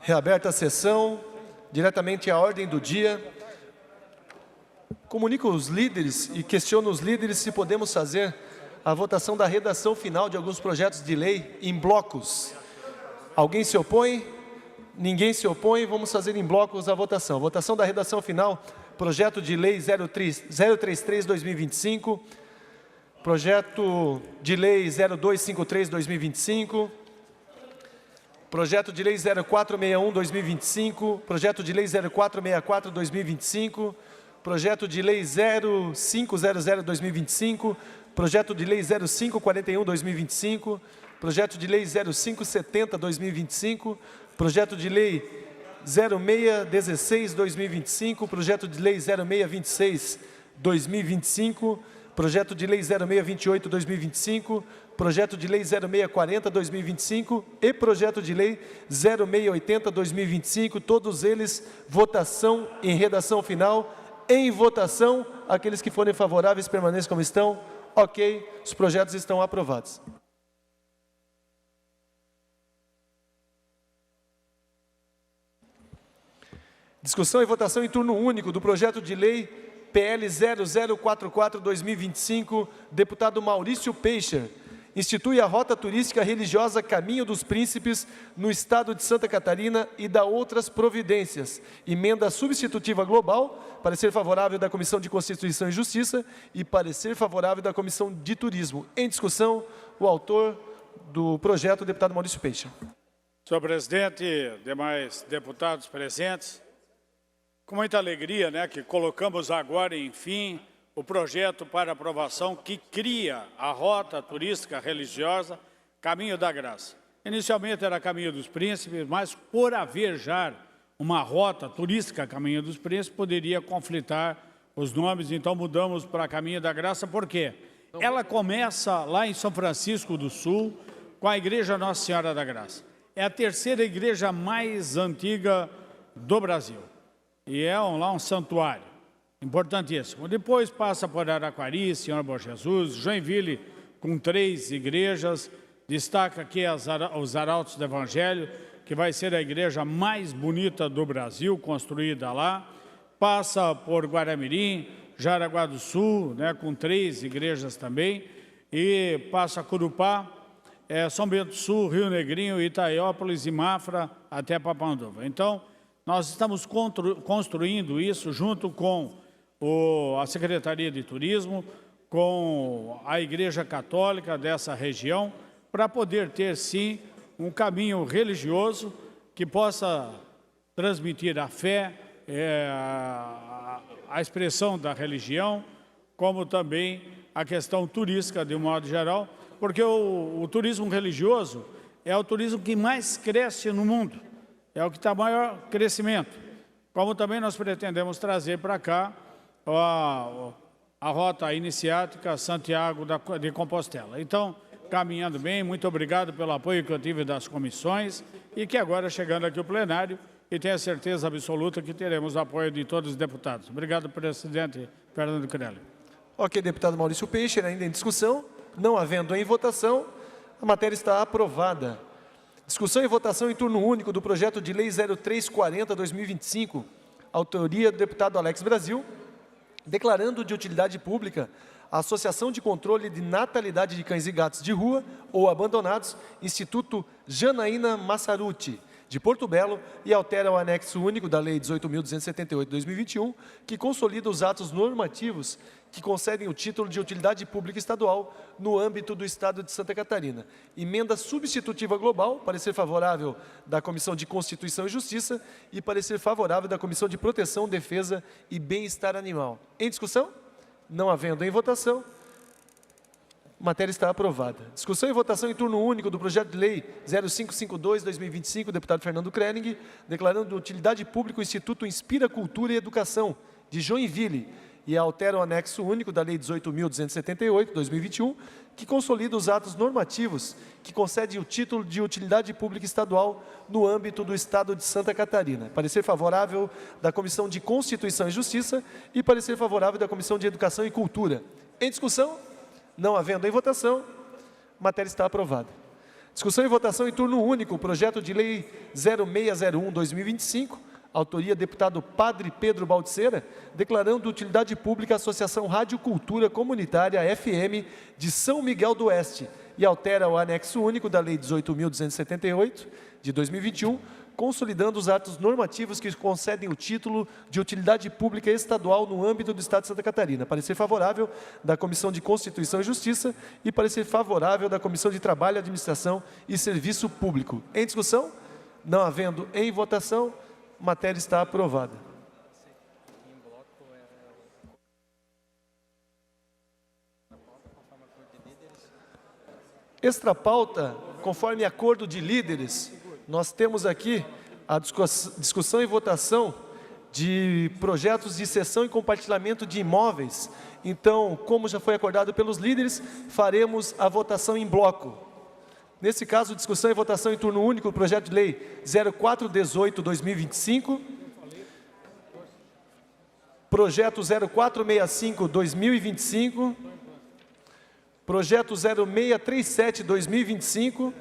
Reaberta a sessão, diretamente à ordem do dia. Comunico os líderes e questiono os líderes se podemos fazer a votação da redação final de alguns projetos de lei em blocos. Alguém se opõe? Ninguém se opõe, vamos fazer em blocos a votação. Votação da redação final, projeto de lei 033-2025, projeto de lei 0253-2025, projeto de lei 0461-2025, projeto de lei 0464-2025, projeto de lei 0500-2025, projeto de lei 0541-2025, projeto de lei 0570-2025, projeto de lei 0616-2025, projeto de lei 0626-2025, projeto de lei 0628-2025, projeto de lei 0640-2025 e projeto de lei 0680-2025, todos eles votação em redação final. Em votação, aqueles que forem favoráveis permaneçam como estão. Ok, os projetos estão aprovados. Discussão e votação em turno único do projeto de lei PL 0044-2025, deputado Maurício Peixa, institui a rota turística religiosa Caminho dos Príncipes no estado de Santa Catarina e dá outras providências. Emenda substitutiva global, parecer favorável da Comissão de Constituição e Justiça e parecer favorável da Comissão de Turismo. Em discussão, o autor do projeto, o deputado Maurício Peixa. Senhor presidente, demais deputados presentes, com muita alegria, que colocamos agora, enfim, o projeto para aprovação que cria a rota turística religiosa Caminho da Graça. Inicialmente era Caminho dos Príncipes, mas por haver já uma rota turística Caminho dos Príncipes, poderia conflitar os nomes, então mudamos para Caminho da Graça. Por quê? Ela começa lá em São Francisco do Sul, com a Igreja Nossa Senhora da Graça. É a terceira igreja mais antiga do Brasil. E é lá um santuário, importantíssimo. Depois passa por Araquari, Senhor Bom Jesus, Joinville, com 3 igrejas. Destaca aqui os Arautos do Evangelho, que vai ser a igreja mais bonita do Brasil, construída lá. Passa por Guaramirim, Jaraguá do Sul, com 3 igrejas também. E passa Curupá, São Bento do Sul, Rio Negrinho, Itaiópolis e Mafra, até Papanduva. Então, nós estamos construindo isso junto com a Secretaria de Turismo, com a Igreja Católica dessa região, para poder ter, sim, um caminho religioso que possa transmitir a fé, a expressão da religião, como também a questão turística, de um modo geral, porque o turismo religioso é o turismo que mais cresce no mundo. É o que está maior crescimento. Como também nós pretendemos trazer para cá a rota iniciática Santiago de Compostela. Então, caminhando bem, muito obrigado pelo apoio que eu tive das comissões e que agora, chegando aqui ao plenário, e tenho a certeza absoluta que teremos apoio de todos os deputados. Obrigado, presidente Fernando Crelli. Ok, deputado Maurício Peixe, ainda em discussão, não havendo em votação, a matéria está aprovada. Discussão e votação em turno único do projeto de lei 0340-2025, autoria do deputado Alex Brasil, declarando de utilidade pública a Associação de Controle de Natalidade de Cães e Gatos de Rua ou Abandonados, Instituto Janaína Massaruti, de Porto Belo, e altera o anexo único da Lei 18.278/2021, que consolida os atos normativos que concedem o título de utilidade pública estadual no âmbito do Estado de Santa Catarina. Emenda substitutiva global, parecer favorável da Comissão de Constituição e Justiça e parecer favorável da Comissão de Proteção, Defesa e Bem-Estar Animal. Em discussão? Não havendo em votação, a matéria está aprovada. Discussão e votação em turno único do projeto de lei 0552/2025, deputado Fernando Krening, declarando de utilidade pública o Instituto Inspira Cultura e Educação, de Joinville, e altera o anexo único da Lei 18.278/2021, que consolida os atos normativos que concede o título de utilidade pública estadual no âmbito do Estado de Santa Catarina. Parecer favorável da Comissão de Constituição e Justiça e parecer favorável da Comissão de Educação e Cultura. Em discussão? Não havendo em votação, a matéria está aprovada. Discussão e votação em turno único, projeto de lei 0601/2025, autoria deputado Padre Pedro Baltzeira, declarando de utilidade pública a Associação Rádio Cultura Comunitária FM de São Miguel do Oeste e altera o anexo único da Lei 18.278 de 2021, consolidando os atos normativos que concedem o título de utilidade pública estadual no âmbito do Estado de Santa Catarina. Parecer favorável da Comissão de Constituição e Justiça e parecer favorável da Comissão de Trabalho, Administração e Serviço Público. Em discussão? Não havendo em votação, a matéria está aprovada. Extra pauta, conforme acordo de líderes, nós temos aqui a discussão e votação de projetos de cessão e compartilhamento de imóveis. Então, como já foi acordado pelos líderes, faremos a votação em bloco. Nesse caso, discussão e votação em turno único, projeto de lei 0418/2025, projeto 0465/2025, projeto 0637/2025,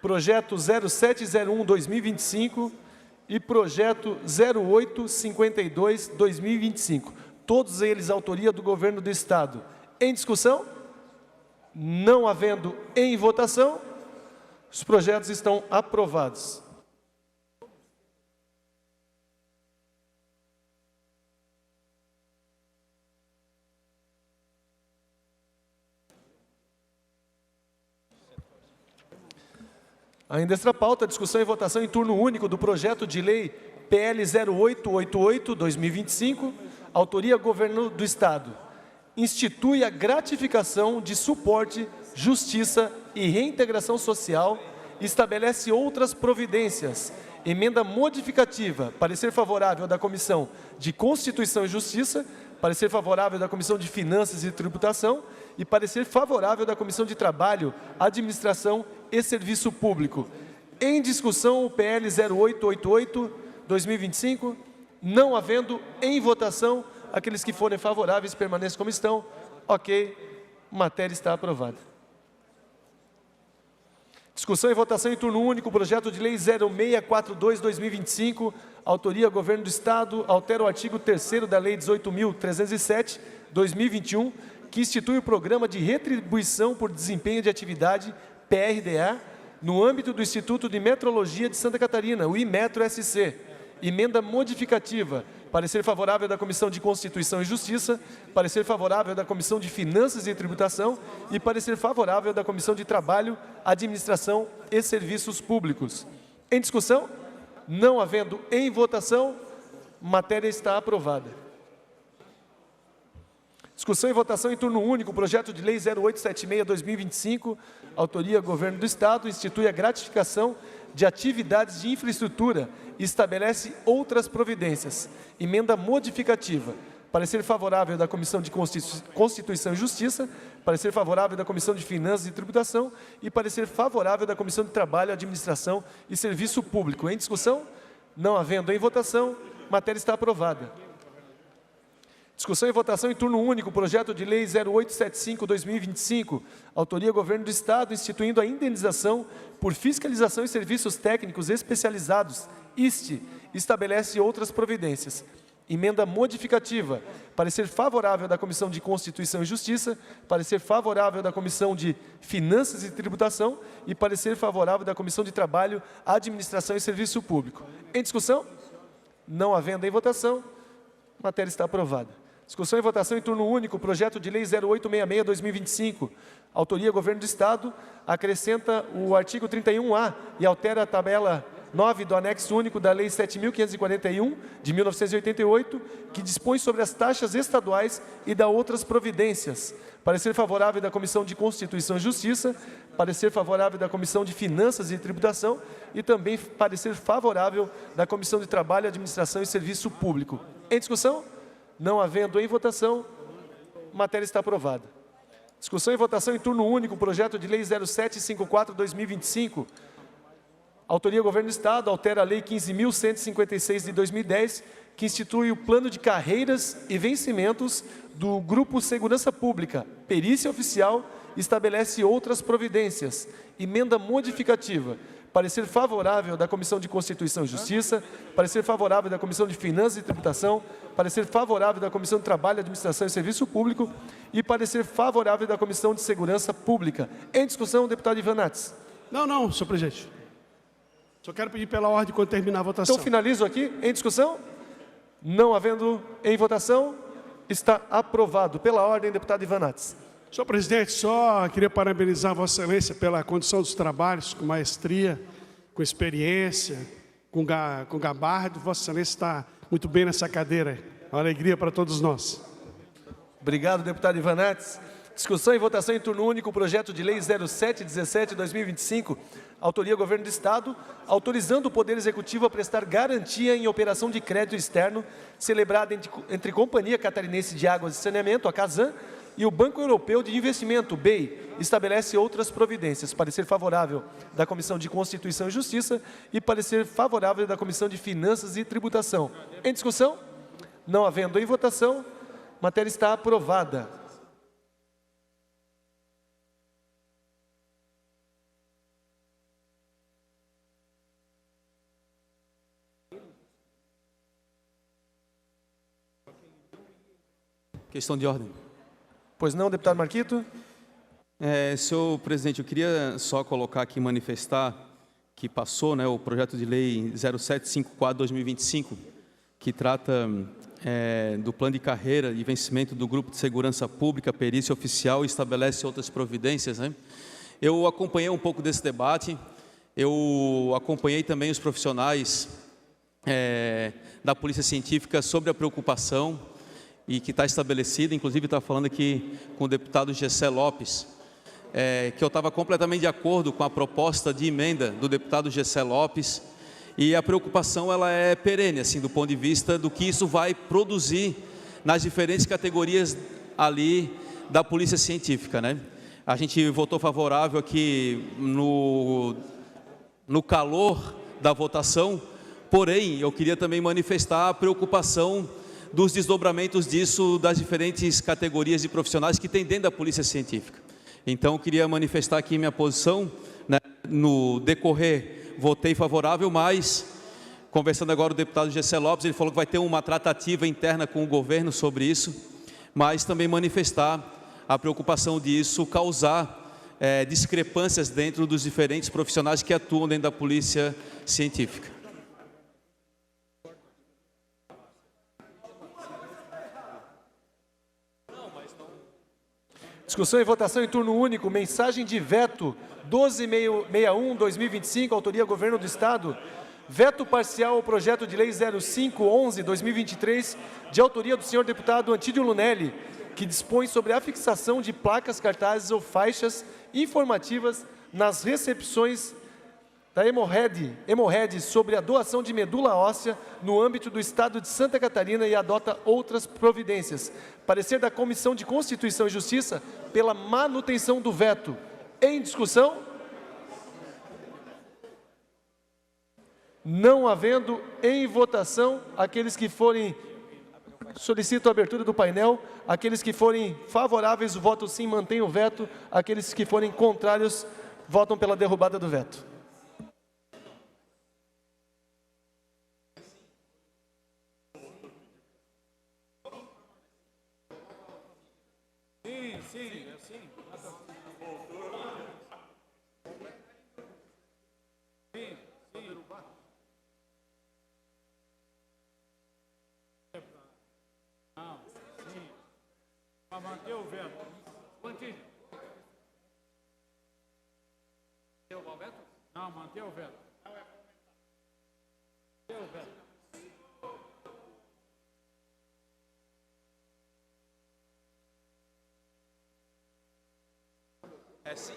projeto 0701/2025 e projeto 0852/2025. Todos eles autoria do Governo do Estado. Em discussão? Não havendo em votação, os projetos estão aprovados. Ainda extra pauta, discussão e votação em turno único do projeto de lei PL 0888/2025, autoria Governo do Estado. Institui a gratificação de suporte, justiça e reintegração social e estabelece outras providências. Emenda modificativa, parecer favorável da Comissão de Constituição e Justiça, parecer favorável da Comissão de Finanças e Tributação e parecer favorável da Comissão de Trabalho, Administração e Serviço Público. Em discussão, o PL 0888/2025, não havendo em votação, aqueles que forem favoráveis permaneçam como estão. Ok, matéria está aprovada. Discussão e votação em turno único, projeto de lei 0642/2025, autoria Governo do Estado, altera o artigo 3º da Lei 18.307/2021, que institui o Programa de Retribuição por Desempenho de Atividade, PRDA, no âmbito do Instituto de Metrologia de Santa Catarina, o IMetro-SC. Emenda modificativa, parecer favorável da Comissão de Constituição e Justiça, parecer favorável da Comissão de Finanças e Tributação e parecer favorável da Comissão de Trabalho, Administração e Serviços Públicos. Em discussão? Não havendo em votação, matéria está aprovada. Discussão e votação em turno único, projeto de lei 0876/2025, autoria Governo do Estado, institui a gratificação de atividades de infraestrutura e estabelece outras providências. Emenda modificativa, parecer favorável da Comissão de Constituição e Justiça, parecer favorável da Comissão de Finanças e Tributação e parecer favorável da Comissão de Trabalho, Administração e Serviço Público. Em discussão? Não havendo em votação, matéria está aprovada. Discussão e votação em turno único, projeto de lei 0875/2025, autoria Governo do Estado, instituindo a indenização por fiscalização e serviços técnicos especializados, IST, estabelece outras providências. Emenda modificativa, parecer favorável da Comissão de Constituição e Justiça, parecer favorável da Comissão de Finanças e Tributação e parecer favorável da Comissão de Trabalho, Administração e Serviço Público. Em discussão? Não havendo em votação, a matéria está aprovada. Discussão e votação em turno único, projeto de lei 0866/2025, autoria Governo do Estado, acrescenta o artigo 31A e altera a tabela 9 do anexo único da Lei 7.541, de 1988, que dispõe sobre as taxas estaduais e dá outras providências. Parecer favorável da Comissão de Constituição e Justiça, parecer favorável da Comissão de Finanças e Tributação e também parecer favorável da Comissão de Trabalho, Administração e Serviço Público. Em discussão? Não havendo em votação, a matéria está aprovada. Discussão e votação em turno único, projeto de lei 0754/2025, autoria Governo do Estado, altera a Lei 15.156 de 2010, que institui o plano de carreiras e vencimentos do Grupo Segurança Pública, Perícia Oficial estabelece outras providências. Emenda modificativa. Parecer favorável da Comissão de Constituição e Justiça, parecer favorável da Comissão de Finanças e Tributação, parecer favorável da Comissão de Trabalho, Administração e Serviço Público e parecer favorável da Comissão de Segurança Pública. Em discussão, deputado Ivan Nats. Não, senhor presidente. Só quero pedir pela ordem quando terminar a votação. Então, finalizo aqui. Em discussão? Não havendo em votação, está aprovado. Pela ordem, deputado Ivan Nats. Senhor presidente, só queria parabenizar Vossa Excelência pela condução dos trabalhos, com maestria, com experiência, com gabardo. Vossa Excelência está muito bem nessa cadeira. Uma alegria para todos nós. Obrigado, deputado Ivan Nats. Discussão e votação em turno único, projeto de lei 0717/2025, autoria Governo do Estado, autorizando o Poder Executivo a prestar garantia em operação de crédito externo celebrada entre Companhia Catarinense de Águas e Saneamento, a Casan, e o Banco Europeu de Investimento, BEI, estabelece outras providências. Parecer favorável da Comissão de Constituição e Justiça e parecer favorável da Comissão de Finanças e Tributação. Em discussão? Não havendo em votação, a matéria está aprovada. Questão de ordem. Pois não, deputado Marquito? Senhor presidente, eu queria só colocar aqui, manifestar que passou, né, o projeto de lei 0754/2025, que trata do plano de carreira e vencimento do Grupo de Segurança Pública, perícia oficial e estabelece outras providências, né? Eu acompanhei um pouco desse debate, eu acompanhei também os profissionais da Polícia Científica sobre a preocupação e que está estabelecida, inclusive está falando aqui com o deputado Gessé Lopes, que eu estava completamente de acordo com a proposta de emenda do deputado Gessé Lopes, e a preocupação ela é perene, assim, do ponto de vista do que isso vai produzir nas diferentes categorias ali da Polícia Científica, né? A gente votou favorável aqui no calor da votação, porém, eu queria também manifestar a preocupação dos desdobramentos disso das diferentes categorias de profissionais que tem dentro da Polícia Científica. Então, eu queria manifestar aqui minha posição, né? No decorrer, votei favorável, mas, conversando agora com o deputado Gessé Lopes, ele falou que vai ter uma tratativa interna com o governo sobre isso, mas também manifestar a preocupação disso causar discrepâncias dentro dos diferentes profissionais que atuam dentro da Polícia Científica. Discussão e votação em turno único, mensagem de veto 1261/2025, autoria Governo do Estado. Veto parcial ao projeto de lei 0511/2023, de autoria do senhor deputado Antídio Lunelli, que dispõe sobre a fixação de placas, cartazes ou faixas informativas nas recepções da Hemorred sobre a doação de medula óssea no âmbito do Estado de Santa Catarina e adota outras providências. Parecer da Comissão de Constituição e Justiça pela manutenção do veto. Em discussão? Não havendo em votação, aqueles que forem... Solicito a abertura do painel. Aqueles que forem favoráveis, o voto sim, mantém o veto. Aqueles que forem contrários, votam pela derrubada do veto. Para manter o veto. Manter. Manter o veto? Não, manter o veto. Manter o veto. Sim.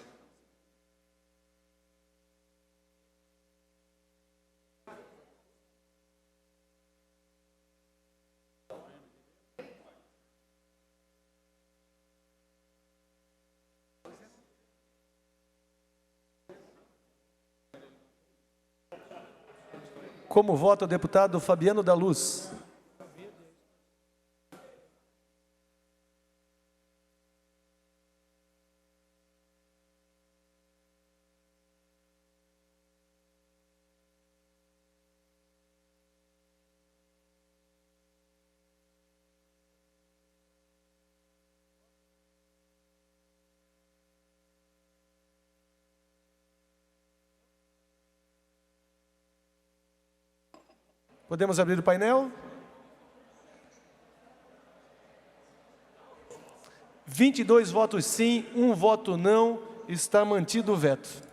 Como vota o deputado Fabiano da Luz? Podemos abrir o painel. 22 votos sim, 1 voto não, está mantido o veto.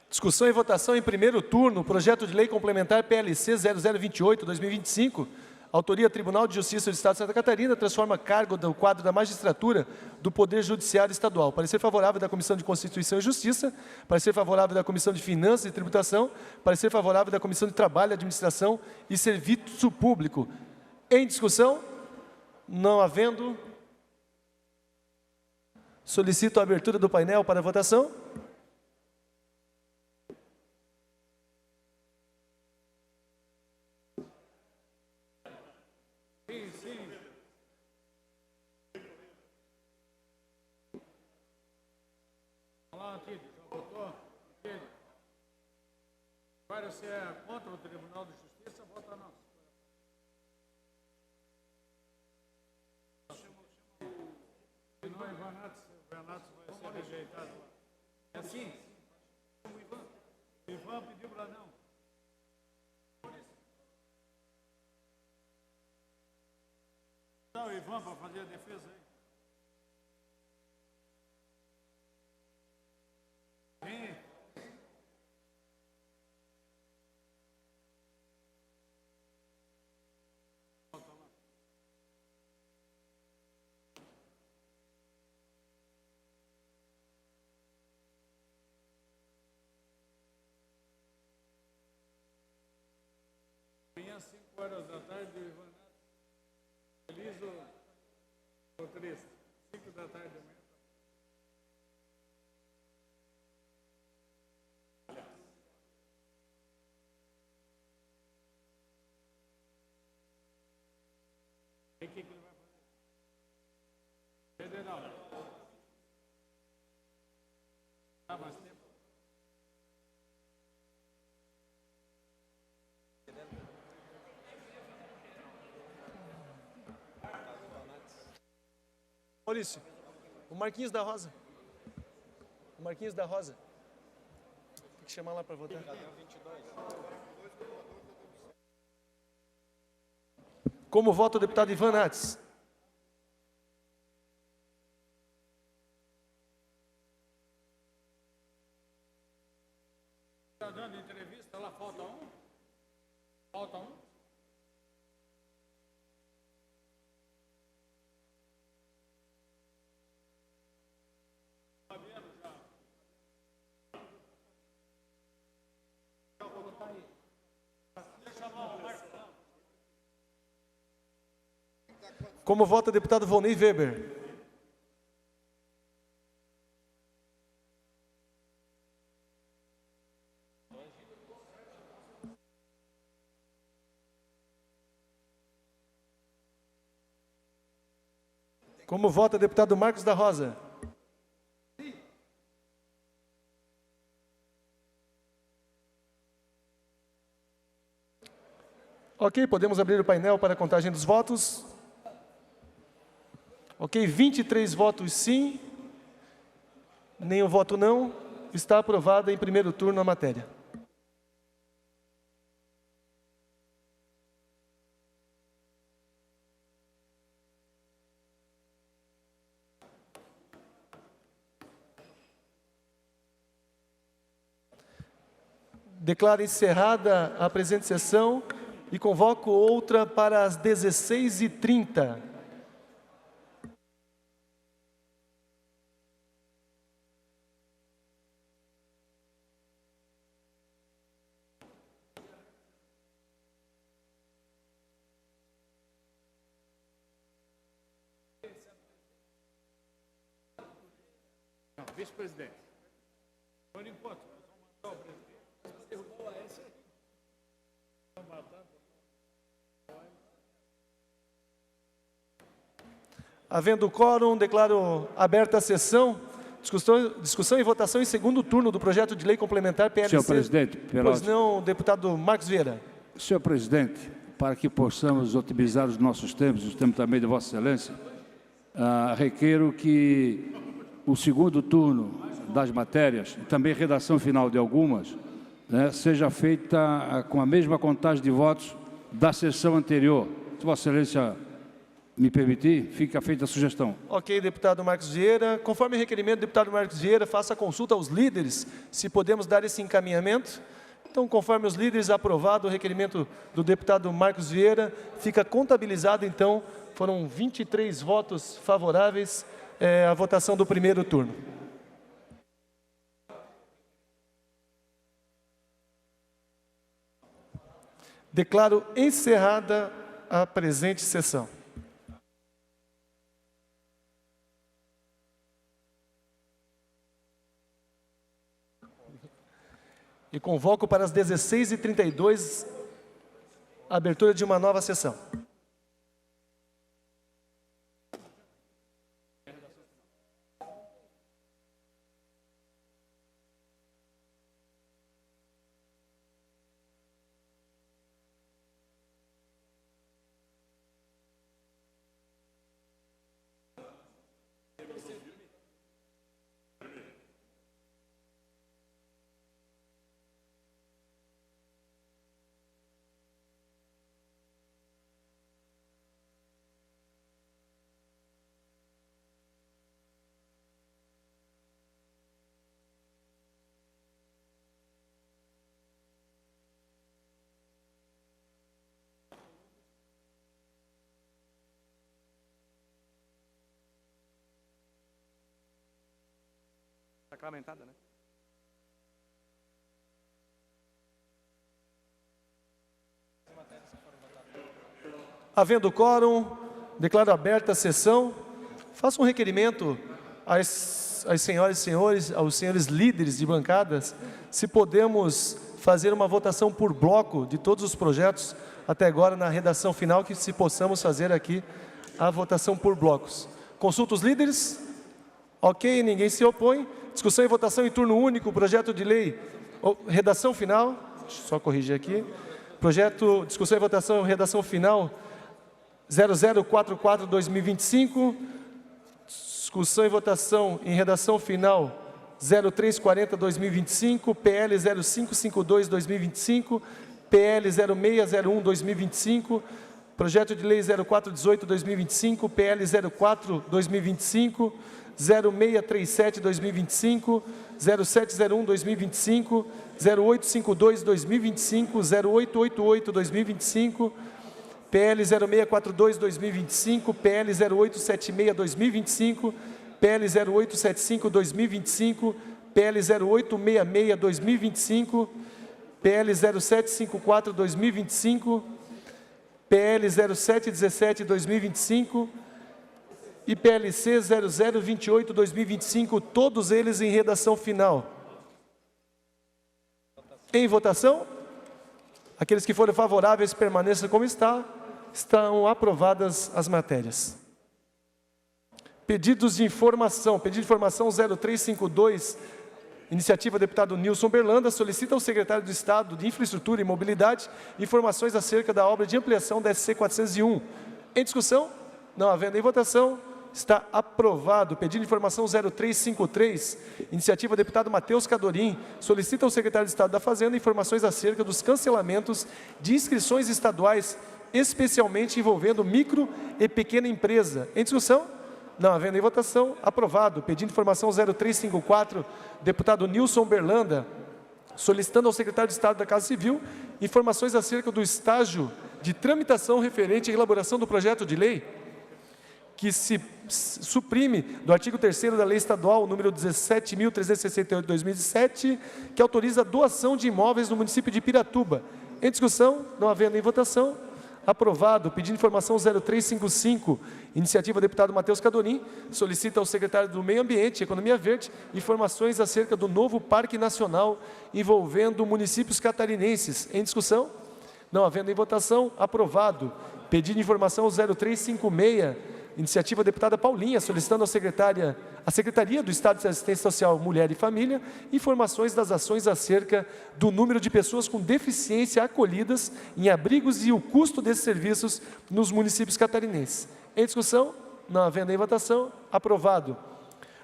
Discussão e votação em primeiro turno, projeto de lei complementar PLC 0028/2025, autoria Tribunal de Justiça do Estado de Santa Catarina, transforma cargo do quadro da magistratura do Poder Judiciário Estadual. Parecer favorável da Comissão de Constituição e Justiça, parecer favorável da Comissão de Finanças e Tributação, parecer favorável da Comissão de Trabalho, Administração e Serviço Público. Em discussão? Não havendo. Solicito a abertura do painel para votação. Agora, se é contra o Tribunal de Justiça, vota não. Se não, o Ivanatos vai ser rejeitado. É assim? O Ivan pediu para não. Dá o Ivan para fazer a defesa aí. Vem. Amanhã, 5 horas da tarde, o Ivanato realiza o motorista. 5 da tarde amanhã. O que ele vai fazer? Federal. Dá mais tempo? Maurício, o Marquinhos da Rosa. O Marquinhos da Rosa. Tem que chamar lá para votar. Como vota o deputado Ivan Nates? Está dando entrevista, lá falta um? Falta um? Como vota o deputado Volney Weber? Como vota o deputado Marcos da Rosa? Ok, podemos abrir o painel para a contagem dos votos. Ok, 23 votos sim, nenhum voto não. Está aprovada em primeiro turno a matéria. Declaro encerrada a presente sessão e convoco outra para as 16h30. Vice-presidente. Por enquanto, nós vamos mandar o presidente. Havendo quórum, declaro aberta a sessão. Discussão e votação em segundo turno do projeto de lei complementar PLC. Senhor presidente, Pois não, deputado Marcos Vieira. Senhor presidente, para que possamos otimizar os nossos tempos, os tempos também de Vossa Excelência, requeiro que o segundo turno das matérias, e também redação final de algumas, né, seja feita com a mesma contagem de votos da sessão anterior. Se Vossa Excelência me permitir, fica feita a sugestão. Ok, deputado Marcos Vieira. Conforme requerimento do deputado Marcos Vieira, faça a consulta aos líderes, se podemos dar esse encaminhamento. Então, conforme os líderes, aprovado o requerimento do deputado Marcos Vieira, fica contabilizado, então, foram 23 votos favoráveis à votação do primeiro turno. Declaro encerrada a presente sessão. E convoco para as 16h32 a abertura de uma nova sessão. Sacramentada, né? Havendo quórum, declaro aberta a sessão. Faço um requerimento às senhoras e senhores, aos senhores líderes de bancadas, se podemos fazer uma votação por bloco de todos os projetos até agora na redação final, que se possamos fazer aqui a votação por blocos. Consulta os líderes. Ok, ninguém se opõe. Discussão e votação em turno único, projeto de lei, redação final, deixa eu só corrigir aqui, discussão e votação, redação final, 0044-2025, discussão e votação em redação final, 0340-2025, PL 0552-2025, PL 0601-2025, projeto de lei 0418-2025, PL 04-2025, 0637-2025, 0701-2025, 0852-2025, 0888-2025, PL 0642-2025, PL 0876-2025, PL 0875-2025, PL 0866-2025, PL 0754-2025, PL 0717-2025, e PLC 0028-2025, todos eles em redação final. Em votação, aqueles que forem favoráveis permaneçam como está, estão aprovadas as matérias. Pedidos de informação, pedido de informação 0352, iniciativa deputado Nilson Berlanda, solicita ao secretário de Estado de Infraestrutura e Mobilidade informações acerca da obra de ampliação da SC 401. Em discussão? Não havendo em votação, está aprovado. Pedido de informação 0353, iniciativa deputado Matheus Cadorim, solicita ao secretário de Estado da Fazenda informações acerca dos cancelamentos de inscrições estaduais, especialmente envolvendo micro e pequena empresa. Em discussão? Não havendo em votação, aprovado. Pedido de informação 0354, deputado Nilson Berlanda, solicitando ao secretário de Estado da Casa Civil informações acerca do estágio de tramitação referente à elaboração do projeto de lei que se suprime do artigo 3º da Lei Estadual número 17.368/2007, que autoriza a doação de imóveis no município de Piratuba. Em discussão, não havendo em votação, aprovado. Pedido de informação 0355, iniciativa deputado Matheus Cadorim, solicita ao secretário do Meio Ambiente e Economia Verde informações acerca do novo Parque Nacional envolvendo municípios catarinenses. Em discussão, não havendo em votação, aprovado. Pedido de informação 0356, iniciativa da deputada Paulinha, solicitando à Secretaria do Estado de Assistência Social, Mulher e Família, informações das ações acerca do número de pessoas com deficiência acolhidas em abrigos e o custo desses serviços nos municípios catarinenses. Em discussão, não havendo em votação, aprovado.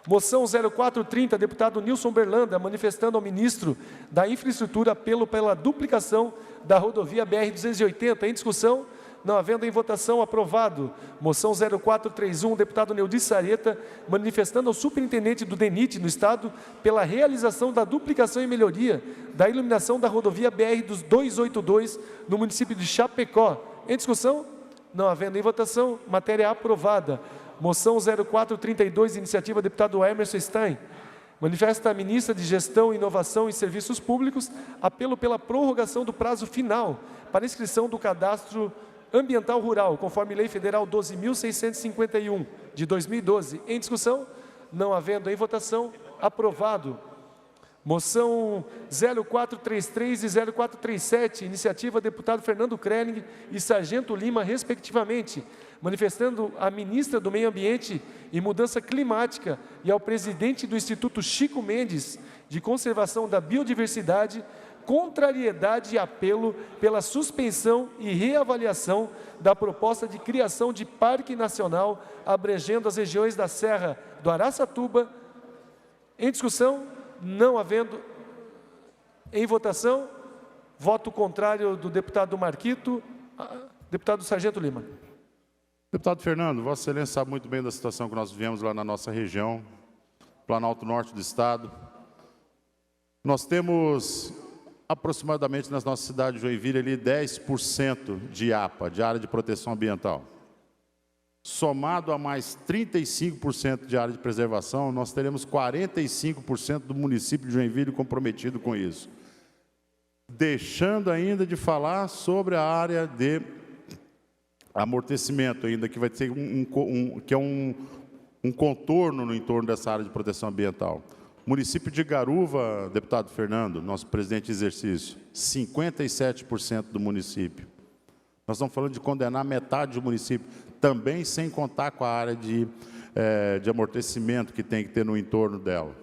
Moção 0430, deputado Nilson Berlanda, manifestando ao ministro da Infraestrutura apelo pela duplicação da rodovia BR-280. Em discussão, não havendo em votação, aprovado. Moção 0431, deputado Neudi Sareta, manifestando ao superintendente do DENIT no Estado pela realização da duplicação e melhoria da iluminação da rodovia BR-282 no município de Chapecó. Em discussão, não havendo em votação, matéria aprovada. Moção 0432, iniciativa do deputado Emerson Stein, manifesta a ministra de Gestão, Inovação e Serviços Públicos apelo pela prorrogação do prazo final para inscrição do cadastro ambiental rural, conforme Lei Federal 12.651, de 2012. Em discussão, não havendo em votação, aprovado. Moção 0433 e 0437, iniciativa do deputado Fernando Krelling e Sargento Lima, respectivamente, manifestando à ministra do Meio Ambiente e Mudança Climática e ao presidente do Instituto Chico Mendes de Conservação da Biodiversidade, contrariedade e apelo pela suspensão e reavaliação da proposta de criação de Parque Nacional abrangendo as regiões da Serra do Araçatuba. Em discussão, não havendo em votação, voto contrário do deputado Marquito, deputado Sargento Lima. Deputado Fernando, Vossa Excelência sabe muito bem da situação que nós vivemos lá na nossa região, Planalto Norte do Estado. Nós temos aproximadamente na nossa cidade de Joinville ali 10% de APA, de área de proteção ambiental. Somado a mais 35% de área de preservação, nós teremos 45% do município de Joinville comprometido com isso. Deixando ainda de falar sobre a área de amortecimento ainda, que vai ter um contorno no entorno dessa área de proteção ambiental. Município de Garuva, deputado Fernando, nosso presidente de exercício, 57% do município. Nós estamos falando de condenar metade do município, também sem contar com a área de amortecimento que tem que ter no entorno dela.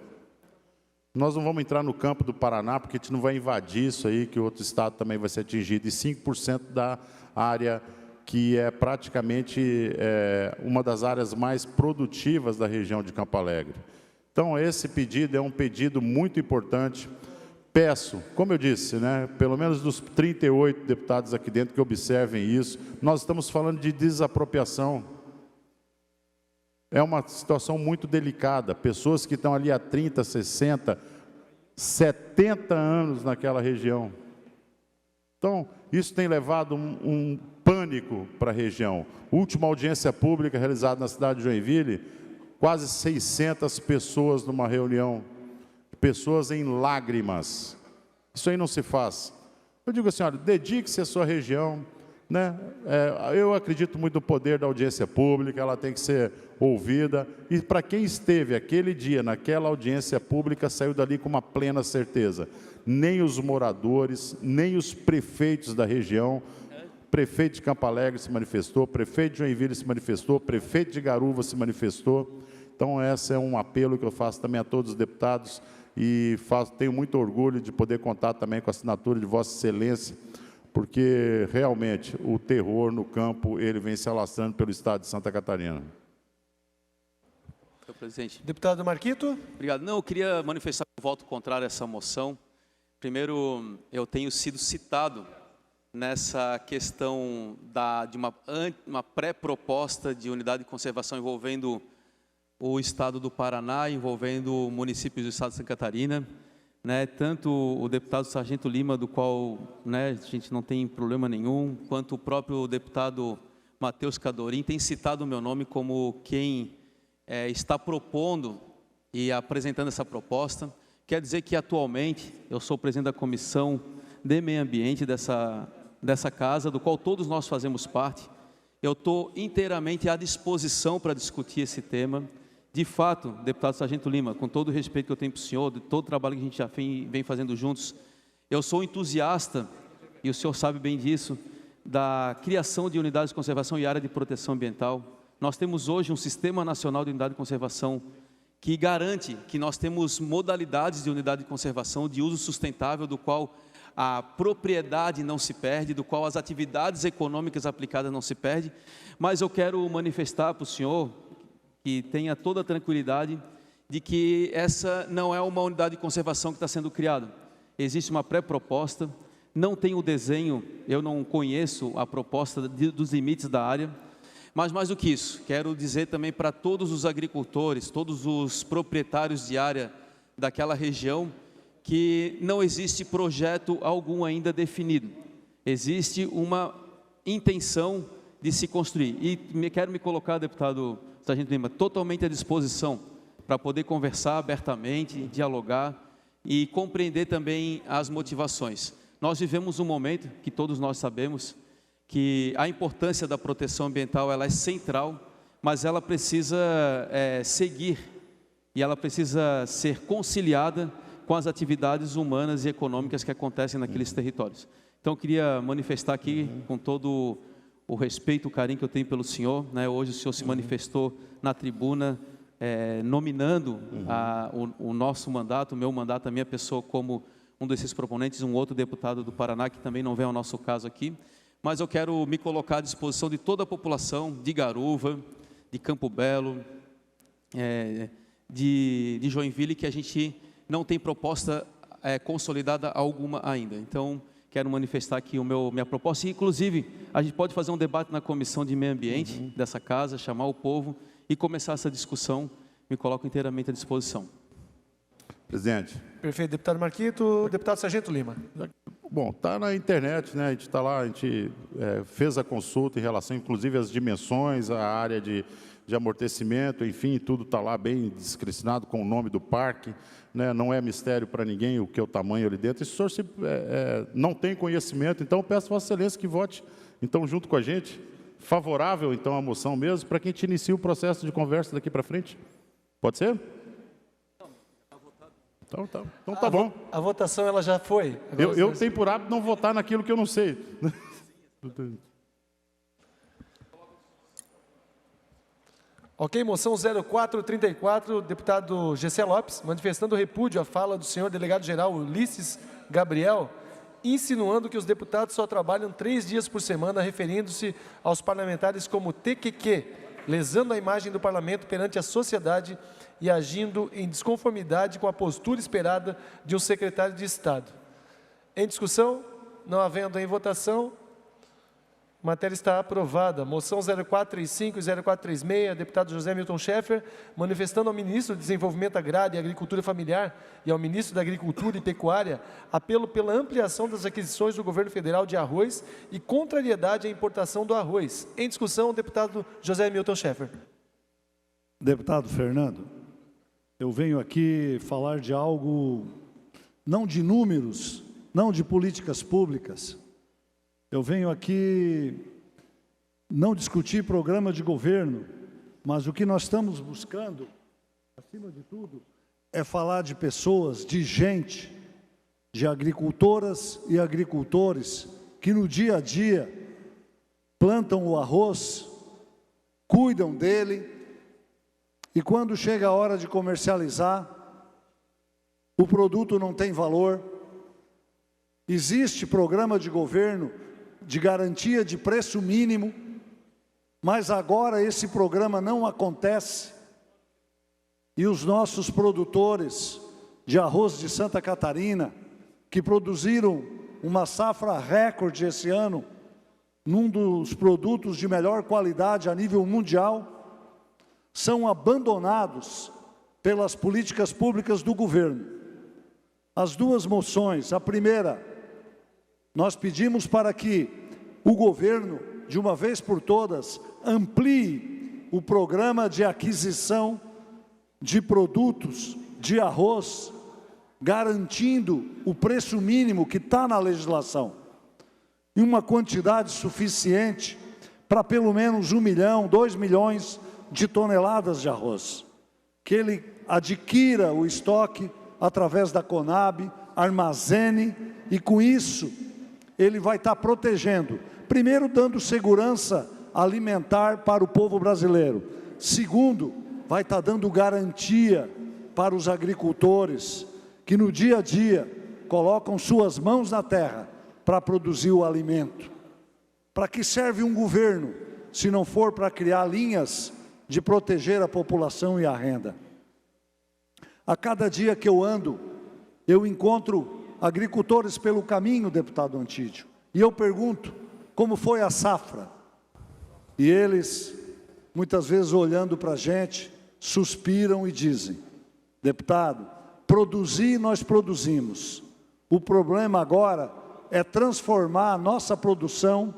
Nós não vamos entrar no campo do Paraná, porque a gente não vai invadir isso aí, que o outro estado também vai ser atingido, e 5% da área que é praticamente uma das áreas mais produtivas da região de Campo Alegre. Então, esse pedido é um pedido muito importante. Peço, como eu disse, né, pelo menos dos 38 deputados aqui dentro que observem isso, nós estamos falando de desapropriação. É uma situação muito delicada. Pessoas que estão ali há 30, 60, 70 anos naquela região. Então, isso tem levado um pânico para a região. Última audiência pública realizada na cidade de Joinville, quase 600 pessoas numa reunião, pessoas em lágrimas. Isso aí não se faz. Eu digo assim, olha, dedique-se à sua região, né? Eu acredito muito no poder da audiência pública, ela tem que ser ouvida, e para quem esteve aquele dia, naquela audiência pública, saiu dali com uma plena certeza. Nem os moradores, nem os prefeitos da região, prefeito de Campo Alegre se manifestou, prefeito de Joinville se manifestou, prefeito de Garuva se manifestou. Então, esse é um apelo que eu faço também a todos os deputados e tenho muito orgulho de poder contar também com a assinatura de Vossa Excelência, porque realmente o terror no campo ele vem se alastrando pelo estado de Santa Catarina. Senhor presidente. Deputado Marquito. Obrigado. Não, eu queria manifestar um voto contrário a essa moção. Primeiro, eu tenho sido citado nessa questão de uma pré-proposta de unidade de conservação envolvendo o Estado do Paraná, envolvendo municípios do Estado de Santa Catarina, né? Tanto o deputado Sargento Lima, do qual, né, a gente não tem problema nenhum, quanto o próprio deputado Matheus Cadorim tem citado o meu nome como quem está propondo e apresentando essa proposta. Quer dizer que, atualmente, eu sou presidente da Comissão de Meio Ambiente dessa casa, do qual todos nós fazemos parte. Eu estou inteiramente à disposição para discutir esse tema. De fato, deputado Sargento Lima, com todo o respeito que eu tenho para o senhor, de todo o trabalho que a gente já vem fazendo juntos, eu sou entusiasta, e o senhor sabe bem disso, da criação de unidades de conservação e área de proteção ambiental. Nós temos hoje um Sistema Nacional de Unidade de Conservação que garante que nós temos modalidades de unidade de conservação de uso sustentável, do qual a propriedade não se perde, do qual as atividades econômicas aplicadas não se perdem, mas eu quero manifestar para o senhor que tenha toda a tranquilidade de que essa não é uma unidade de conservação que está sendo criada. Existe uma pré-proposta, não tem o desenho, eu não conheço a proposta dos limites da área, mas mais do que isso, quero dizer também para todos os agricultores, todos os proprietários de área daquela região, que não existe projeto algum ainda definido. Existe uma intenção de se construir. E quero me colocar, deputado Sargento Lima, totalmente à disposição para poder conversar abertamente, dialogar e compreender também as motivações. Nós vivemos um momento que todos nós sabemos que a importância da proteção ambiental ela é central, mas ela precisa seguir e ela precisa ser conciliada com as atividades humanas e econômicas que acontecem naqueles territórios. Então, eu queria manifestar aqui, com todo o respeito, o carinho que eu tenho pelo senhor, né? Hoje o senhor se manifestou na tribuna, nominando o nosso mandato, o meu mandato, a minha pessoa como um desses proponentes, um outro deputado do Paraná, que também não vem ao nosso caso aqui, mas eu quero me colocar à disposição de toda a população de Garuva, de Campo Belo, de Joinville, que a gente não tem proposta consolidada alguma ainda. Então, quero manifestar aqui minha proposta, e inclusive a gente pode fazer um debate na Comissão de Meio Ambiente dessa casa, chamar o povo e começar essa discussão. Me coloco inteiramente à disposição. Presidente. Perfeito, deputado Marquito. Deputado Sargento Lima. Bom, está na internet, né? A gente está lá, a gente fez a consulta em relação, inclusive, às dimensões, a área de amortecimento, enfim, tudo está lá bem discricionado com o nome do parque, né? Não é mistério para ninguém o que é o tamanho ali dentro. E se o senhor não tem conhecimento, então eu peço a Vossa Excelência que vote, então, junto com a gente, favorável, então, à moção mesmo, para que a gente inicie o processo de conversa daqui para frente. Pode ser? Então tá bom. A votação ela já foi. Eu tenho por hábito não votar naquilo que eu não sei. Ok, moção 0434, deputado Gessé Lopes, manifestando repúdio à fala do senhor delegado-geral Ulisses Gabriel, insinuando que os deputados só trabalham 3 dias por semana, referindo-se aos parlamentares como TQQ, lesando a imagem do parlamento perante a sociedade e agindo em desconformidade com a postura esperada de um secretário de Estado. Em discussão, não havendo em votação, a matéria está aprovada. Moção 0435 e 0436, deputado José Milton Schaeffer, manifestando ao ministro do Desenvolvimento Agrário e Agricultura Familiar e ao ministro da Agricultura e Pecuária apelo pela ampliação das aquisições do governo federal de arroz e contrariedade à importação do arroz. Em discussão, o deputado José Milton Schaeffer. Deputado Fernando, eu venho aqui falar de algo, não de números, não de políticas públicas. Eu venho aqui não discutir programa de governo, mas o que nós estamos buscando, acima de tudo, é falar de pessoas, de gente, de agricultoras e agricultores que no dia a dia plantam o arroz, cuidam dele, e quando chega a hora de comercializar, o produto não tem valor. Existe programa de governo de garantia de preço mínimo, mas agora esse programa não acontece. E os nossos produtores de arroz de Santa Catarina, que produziram uma safra recorde esse ano, num dos produtos de melhor qualidade a nível mundial, são abandonados pelas políticas públicas do governo. As duas moções, a primeira, nós pedimos para que o governo, de uma vez por todas, amplie o programa de aquisição de produtos de arroz, garantindo o preço mínimo que está na legislação, em uma quantidade suficiente para pelo menos 1 milhão, 2 milhões de toneladas de arroz, que ele adquira o estoque através da Conab, armazene, e com isso ele vai estar protegendo, primeiro dando segurança alimentar para o povo brasileiro. Segundo, vai estar dando garantia para os agricultores que no dia a dia colocam suas mãos na terra para produzir o alimento. Para que serve um governo, se não for para criar linhas de proteger a população e a renda? A cada dia que eu ando, eu encontro agricultores pelo caminho, deputado Antídio, e eu pergunto, como foi a safra? E eles, muitas vezes olhando para a gente, suspiram e dizem: deputado, produzir nós produzimos. O problema agora é transformar a nossa produção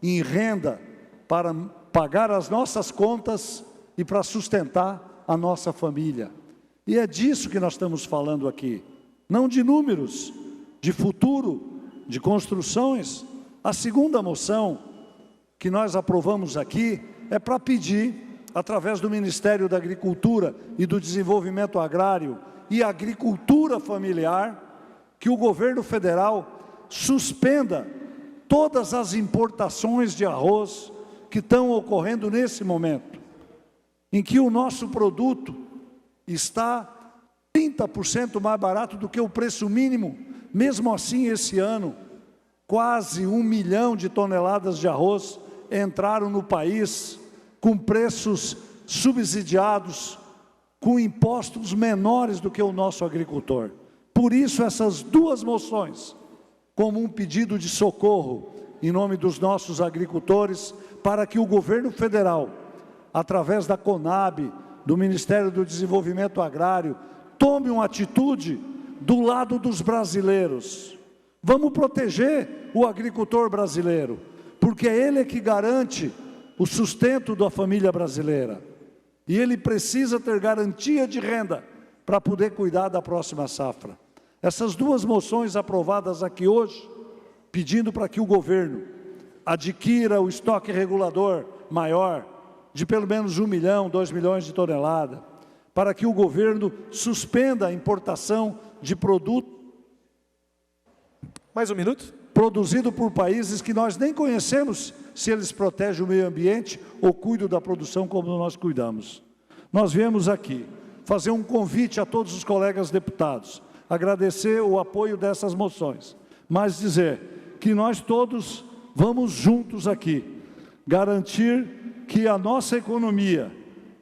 em renda para pagar as nossas contas e para sustentar a nossa família. E é disso que nós estamos falando aqui, não de números, de futuro, de construções. A segunda moção que nós aprovamos aqui é para pedir, através do Ministério da Agricultura e do Desenvolvimento Agrário e Agricultura Familiar, que o governo federal suspenda todas as importações de arroz que estão ocorrendo nesse momento, em que o nosso produto está 30% mais barato do que o preço mínimo. Mesmo assim, esse ano, quase 1 milhão de toneladas de arroz entraram no país com preços subsidiados, com impostos menores do que o nosso agricultor. Por isso, essas duas moções, como um pedido de socorro em nome dos nossos agricultores, para que o governo federal, através da Conab, do Ministério do Desenvolvimento Agrário, tome uma atitude do lado dos brasileiros. Vamos proteger o agricultor brasileiro, porque é ele que garante o sustento da família brasileira. E ele precisa ter garantia de renda para poder cuidar da próxima safra. Essas duas moções aprovadas aqui hoje, pedindo para que o governo adquira o estoque regulador maior, de pelo menos 1 milhão, 2 milhões de toneladas, para que o governo suspenda a importação de produto. Mais um minuto. Produzido por países que nós nem conhecemos se eles protegem o meio ambiente ou cuidam da produção como nós cuidamos. Nós viemos aqui fazer um convite a todos os colegas deputados, agradecer o apoio dessas moções, mas dizer que nós todos vamos juntos aqui garantir que a nossa economia,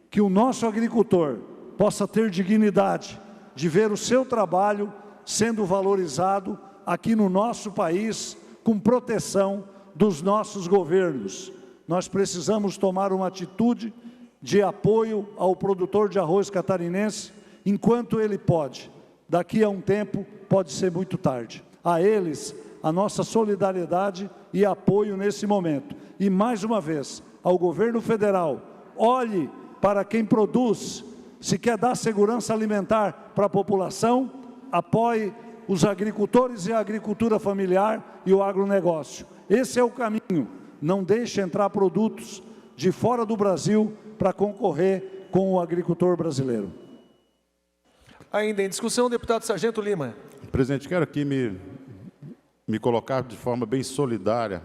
que o nosso agricultor possa ter dignidade de ver o seu trabalho sendo valorizado aqui no nosso país, com proteção dos nossos governos. Nós precisamos tomar uma atitude de apoio ao produtor de arroz catarinense, enquanto ele pode. Daqui a um tempo, pode ser muito tarde. A eles, a nossa solidariedade e apoio nesse momento. E, mais uma vez, ao governo federal, olhe para quem produz. Se quer dar segurança alimentar para a população, apoie os agricultores e a agricultura familiar e o agronegócio. Esse é o caminho. Não deixe entrar produtos de fora do Brasil para concorrer com o agricultor brasileiro. Ainda em discussão, deputado Sargento Lima. Presidente, quero aqui me colocar de forma bem solidária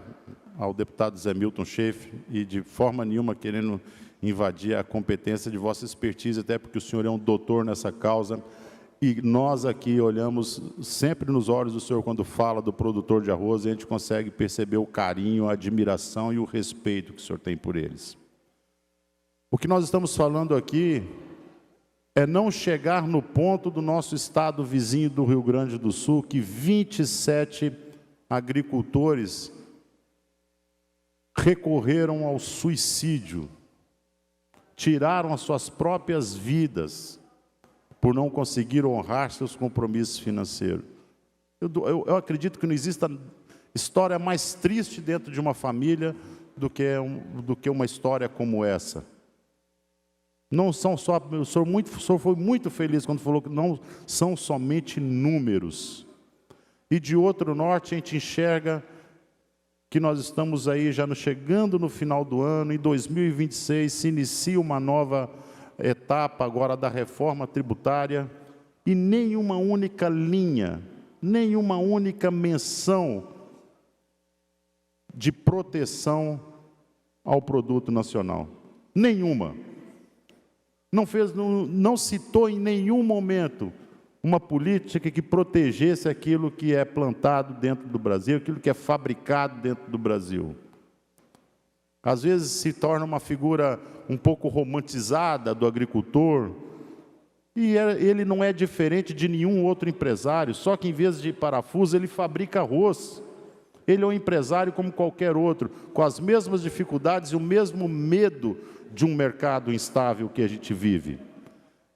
ao deputado Zé Milton Schaeff e de forma nenhuma querendo invadir a competência de vossa expertise, até porque o senhor é um doutor nessa causa. E nós aqui olhamos sempre nos olhos do senhor quando fala do produtor de arroz, e a gente consegue perceber o carinho, a admiração e o respeito que o senhor tem por eles. O que nós estamos falando aqui é não chegar no ponto do nosso estado vizinho do Rio Grande do Sul, que 27 agricultores recorreram ao suicídio, tiraram as suas próprias vidas, por não conseguir honrar seus compromissos financeiros. Eu acredito que não exista história mais triste dentro de uma família do que uma história como essa. Não são só, o senhor foi muito feliz quando falou que não são somente números. E de outro norte a gente enxerga que nós estamos aí já chegando no final do ano, em 2026 se inicia uma nova etapa agora da reforma tributária, e nenhuma única linha, nenhuma única menção de proteção ao produto nacional. Nenhuma. Não citou em nenhum momento uma política que protegesse aquilo que é plantado dentro do Brasil, aquilo que é fabricado dentro do Brasil. Às vezes se torna uma figura um pouco romantizada do agricultor, e ele não é diferente de nenhum outro empresário, só que em vez de parafuso ele fabrica arroz. Ele é um empresário como qualquer outro, com as mesmas dificuldades e o mesmo medo de um mercado instável que a gente vive.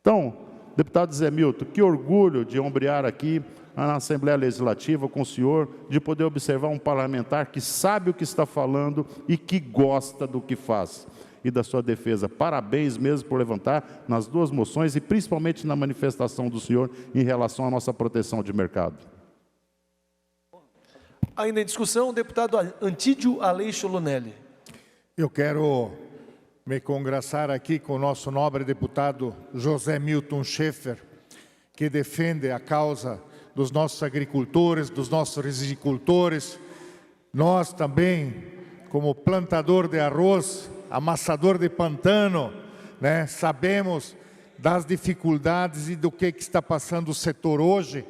Então, deputado Zé Milton, que orgulho de ombrear aqui na Assembleia Legislativa com o senhor, de poder observar um parlamentar que sabe o que está falando e que gosta do que faz e da sua defesa. Parabéns mesmo por levantar nas duas moções e principalmente na manifestação do senhor em relação à nossa proteção de mercado. Ainda em discussão, o deputado Antídio Aleixo Lunelli. Eu quero me congraçar aqui com o nosso nobre deputado José Milton Schaeffer, que defende a causa dos nossos agricultores, dos nossos risicultores. Nós também, como plantador de arroz, amassador de pantano, né, sabemos das dificuldades e do que está passando o setor hoje.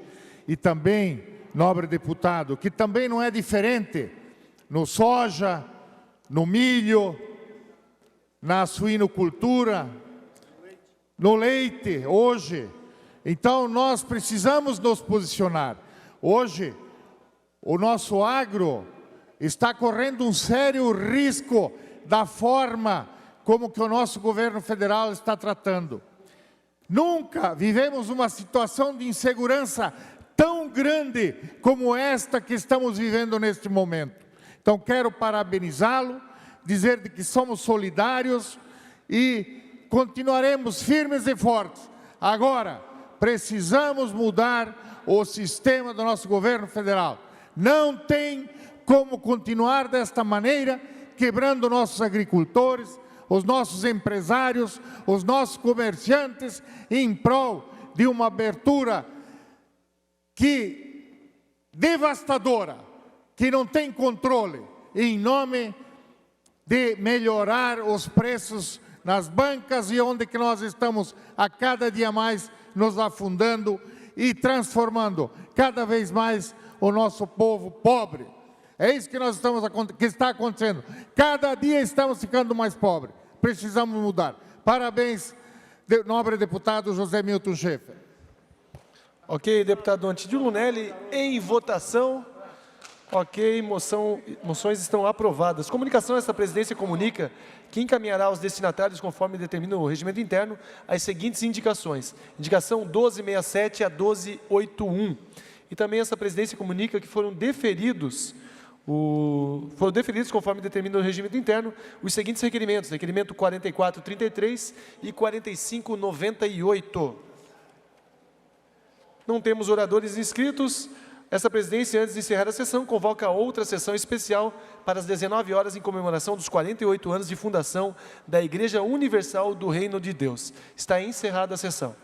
E também, nobre deputado, que também não é diferente no soja, no milho, na suinocultura, no leite, hoje. Então, nós precisamos nos posicionar. Hoje, o nosso agro está correndo um sério risco da forma como que o nosso governo federal está tratando. Nunca vivemos uma situação de insegurança tão grande como esta que estamos vivendo neste momento. Então, quero parabenizá-lo, dizer de que somos solidários e continuaremos firmes e fortes. Agora, precisamos mudar o sistema do nosso governo federal. Não tem como continuar desta maneira, quebrando nossos agricultores, os nossos empresários, os nossos comerciantes, em prol de uma abertura devastadora, que não tem controle, em nome de melhorar os preços nas bancas e onde que nós estamos a cada dia mais nos afundando e transformando cada vez mais o nosso povo pobre. É isso que está acontecendo. Cada dia estamos ficando mais pobres. Precisamos mudar. Parabéns, nobre deputado José Milton Schaeffer. Ok, deputado Antídio Lunelli, em votação. Ok, moções estão aprovadas. Comunicação, esta presidência comunica que encaminhará aos destinatários, conforme determina o regimento interno, as seguintes indicações. Indicação 1267 a 1281. E também essa presidência comunica que foram deferidos conforme determina o regimento interno, os seguintes requerimentos. Requerimento 4433 e 4598. Não temos oradores inscritos. Essa presidência, antes de encerrar a sessão, convoca outra sessão especial para as 19 horas em comemoração dos 48 anos de fundação da Igreja Universal do Reino de Deus. Está encerrada a sessão.